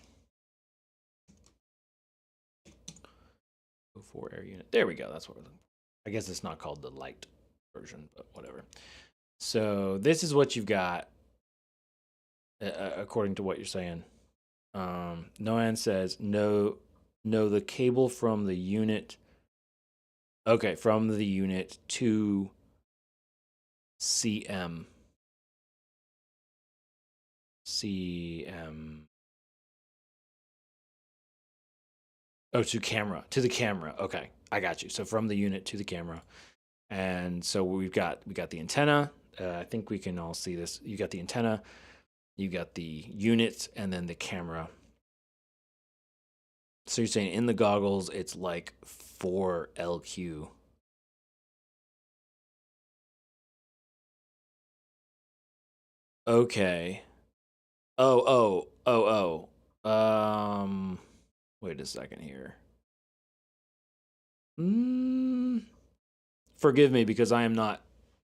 O4 air unit. There we go. That's what we're looking for. I guess it's not called the light version, but whatever. So this is what you've got, according to what you're saying. Noan says no. The cable from the unit. Okay, from the unit to CM. Oh, to the camera. Okay, I got you. So from the unit to the camera, and so we got the antenna. I think we can all see this. You got the antenna, you got the unit, and then the camera. So you're saying in the goggles, it's like 4 LQ. Okay. Oh. Wait a second here. Forgive me because I am not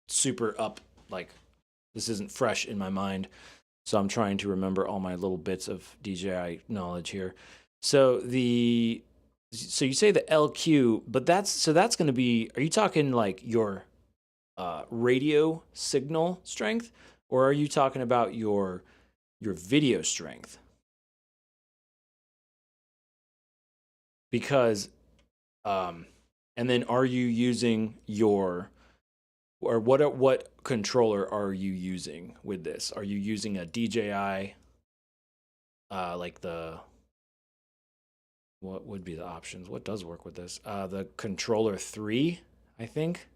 super up. Like, this isn't fresh in my mind. So I'm trying to remember all my little bits of DJI knowledge here. So you say the LQ, but that's going to be, are you talking like your radio signal strength, or are you talking about your video strength? Because and then are you using or what controller are you using with this? Are you using a DJI like what would be the options? What does work with this? The controller 3, I think.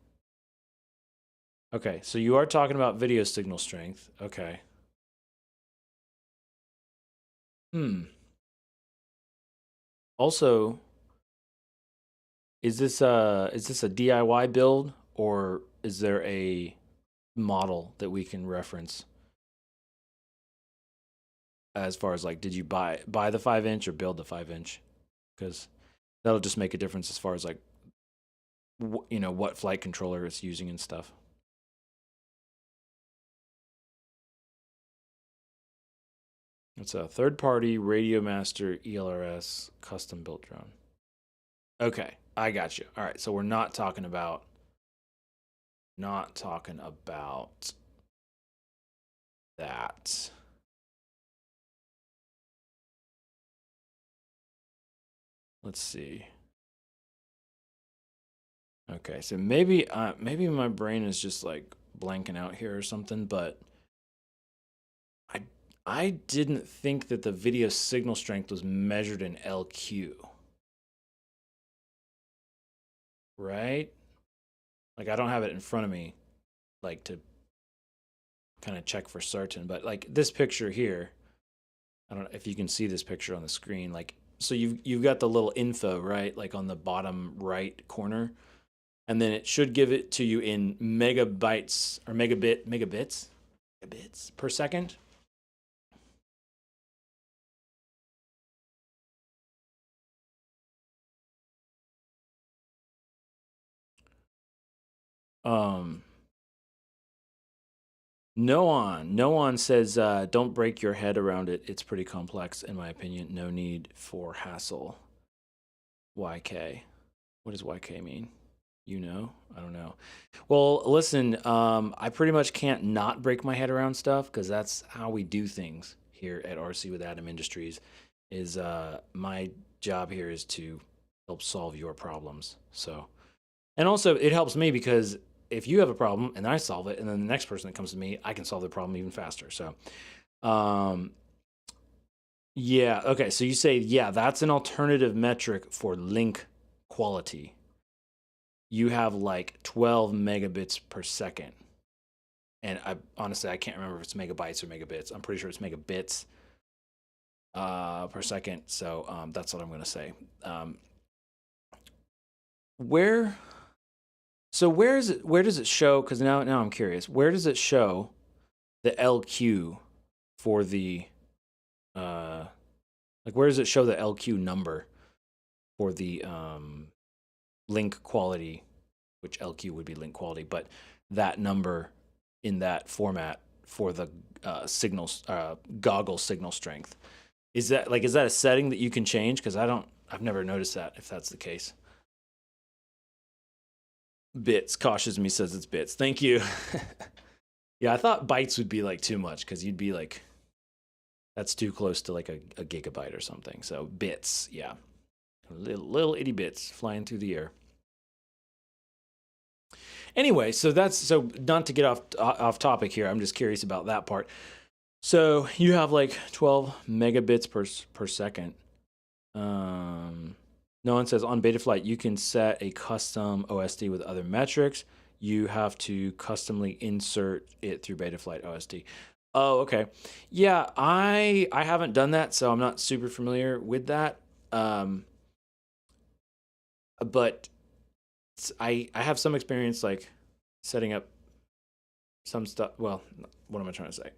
Okay, so you are talking about video signal strength. Okay. Also, is this a DIY build, or is there a model that we can reference as far as like, did you buy the 5-inch or build the 5-inch? Because that'll just make a difference as far as like what flight controller it's using and stuff. It's a third-party Radio Master ELRS custom-built drone. Okay, I got you. All right, so we're not talking about that. Let's see. Okay, so maybe my brain is just like blanking out here or something, but I didn't think that the video signal strength was measured in LQ. Right? Like, I don't have it in front of me, like, to kind of check for certain, but like this picture here, I don't know if you can see this picture on the screen. Like, so you've got the little info, right? Like on the bottom right corner, and then it should give it to you in megabytes or megabits per second. Um, No one says, don't break your head around it. It's pretty complex, in my opinion. No need for hassle. YK. What does YK mean? You know? I don't know. Well, listen, I pretty much can't not break my head around stuff because that's how we do things here at RC with Adam Industries. Is my job here is to help solve your problems. So, and also it helps me because if you have a problem and I solve it, and then the next person that comes to me, I can solve the problem even faster. So, yeah, okay. So you say, yeah, that's an alternative metric for link quality. You have like 12 megabits per second. And I honestly, I can't remember if it's megabytes or megabits. I'm pretty sure it's megabits per second. So that's what I'm going to say. Where does it show? Because now I'm curious. Where does it show the LQ for the like where does it show the LQ number for the link quality, which LQ would be link quality, but that number in that format for the signals goggle signal strength? Is that a setting that you can change? Because I've never noticed that if that's the case. Bits cautious me, says it's bits. Thank you. Yeah, I thought bytes would be like too much because you'd be like, that's too close to like a gigabyte or something. So bits, yeah, little itty bits flying through the air. Anyway, so not to get off topic here. I'm just curious about that part. So you have like 12 megabits per second. No one says on Betaflight you can set a custom OSD with other metrics. You have to customly insert it through Betaflight OSD. Oh, okay. Yeah, I haven't done that, so I'm not super familiar with that. But I have some experience like setting up some stuff. Well, what am I trying to say?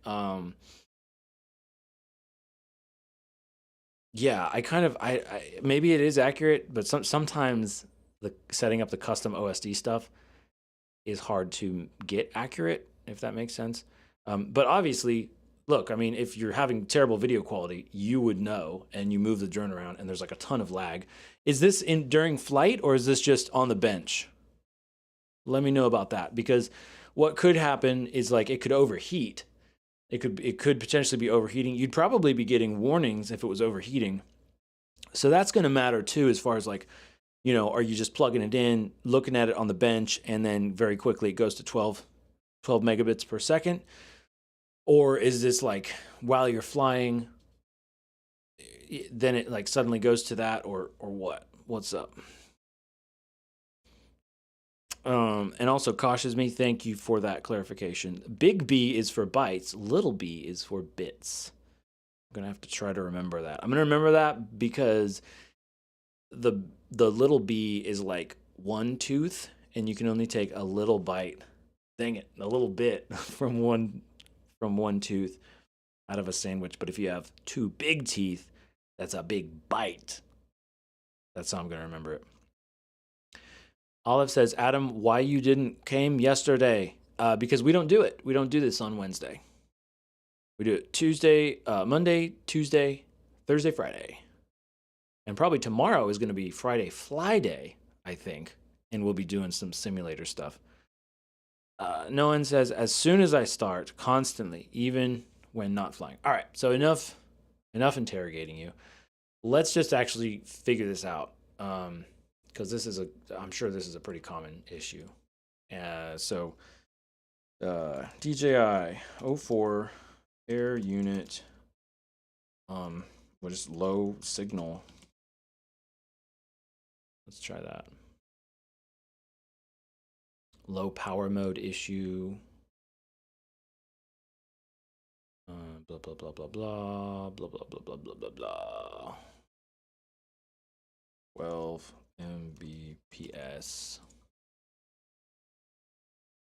Yeah, I maybe it is accurate, but sometimes the setting up the custom OSD stuff is hard to get accurate, if that makes sense. But obviously, look, I mean, if you're having terrible video quality, you would know, and you move the drone around, and there's like a ton of lag. Is this during flight, or is this just on the bench? Let me know about that, because what could happen is like it could overheat. It could potentially be overheating. You'd probably be getting warnings if it was overheating. So that's going to matter too, as far as like, are you just plugging it in, looking at it on the bench, and then very quickly it goes to 12 megabits per second? Or is this like while you're flying, then it like suddenly goes to that, or what? What's up? And also cautious me, thank you for that clarification. Big B is for bytes, little b is for bits. I'm gonna have to try to remember that. I'm gonna remember that because the little b is like one tooth, and you can only take a little bite. Dang it, a little bit from one tooth out of a sandwich. But if you have two big teeth, that's a big bite. That's how I'm gonna remember it. Olive says, Adam, why you didn't came yesterday? Because we don't do it. We don't do this on Wednesday. We do it Tuesday, Monday, Tuesday, Thursday, Friday. And probably tomorrow is going to be Friday Fly Day, I think. And we'll be doing some simulator stuff. No one says, as soon as I start, constantly, even when not flying. All right, so enough interrogating you. Let's just actually figure this out. Because I'm sure this is a pretty common issue. So DJI 04 air unit, what is low signal? Let's try that. Low power mode issue. Blah blah blah blah blah blah blah blah blah blah blah blah. 12 Mbps.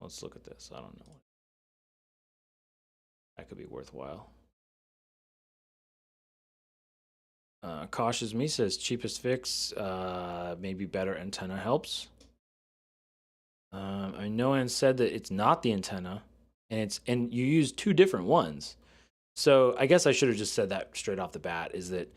Let's look at this. I don't know. That could be worthwhile. Cautious me says cheapest fix. Maybe better antenna helps. I know Ann said that it's not the antenna. and you use two different ones. So I guess I should have just said that straight off the bat, is that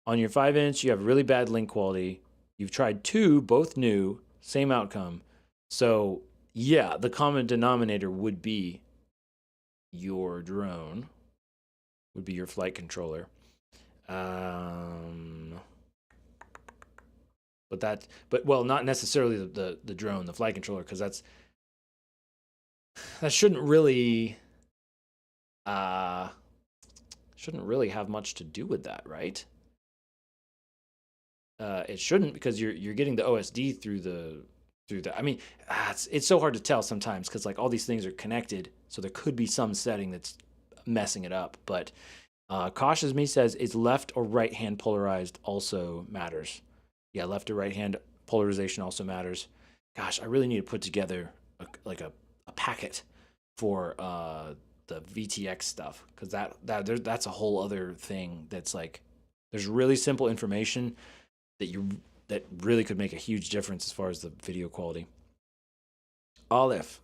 on your 5-inch, you have really bad link quality. You've tried two, both new, same outcome. So yeah, the common denominator would be your drone, would be your flight controller. But well, not necessarily the drone, the flight controller, because that shouldn't really have much to do with that, right? It shouldn't, because you're getting the OSD through the. I mean, it's so hard to tell sometimes, because like all these things are connected, so there could be some setting that's messing it up. But Cautious Me says, is left or right hand polarized also matters. Yeah, left or right hand polarization also matters. Gosh, I really need to put together a packet for the VTX stuff, because that's a whole other thing. That's like, there's really simple information that really could make a huge difference as far as the video quality. Olive,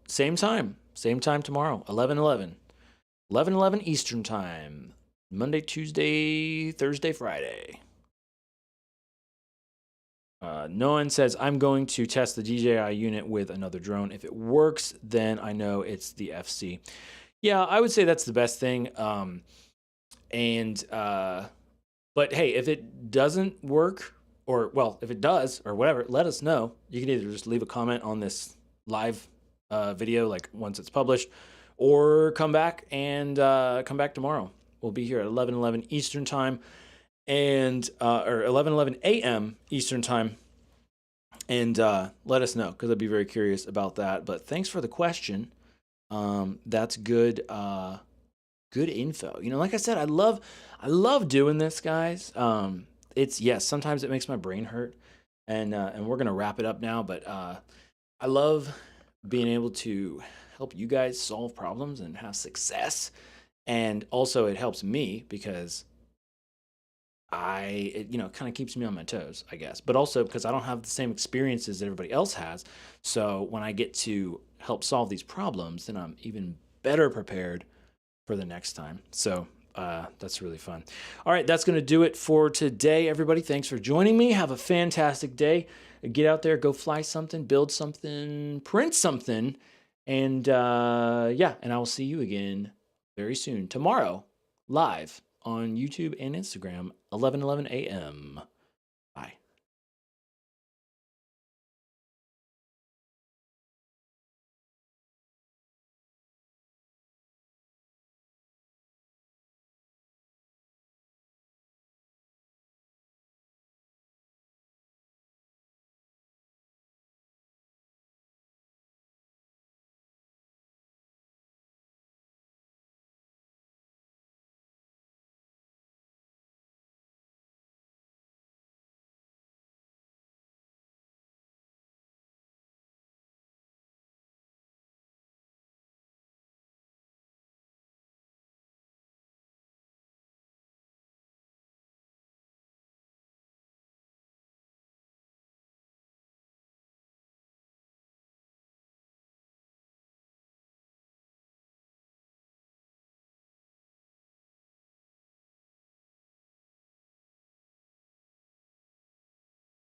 same time tomorrow, 11:11 Eastern time, Monday, Tuesday, Thursday, Friday. Noan says, I'm going to test the DJI unit with another drone. If it works, then I know it's the FC. Yeah, I would say that's the best thing. But hey, if it doesn't work, or well, if it does or whatever, let us know. You can either just leave a comment on this live video, like once it's published, or come back tomorrow. We'll be here at 11:11 Eastern time, and or 11:11 a.m. Eastern time, and let us know, because I'd be very curious about that. But thanks for the question. That's good. Good info. You know, like I said, I love doing this, guys. Yes, sometimes it makes my brain hurt, and we're gonna wrap it up now. But I love being able to help you guys solve problems and have success, and also it helps me because it kind of keeps me on my toes, I guess. But also because I don't have the same experiences that everybody else has, so when I get to help solve these problems, then I'm even better prepared for the next time. So that's really fun. All right, that's going to do it for today, everybody. Thanks for joining me. Have a fantastic day. Get out there, go fly something, build something, print something, and and I will see you again very soon, tomorrow, live on YouTube and Instagram, 11:11 a.m.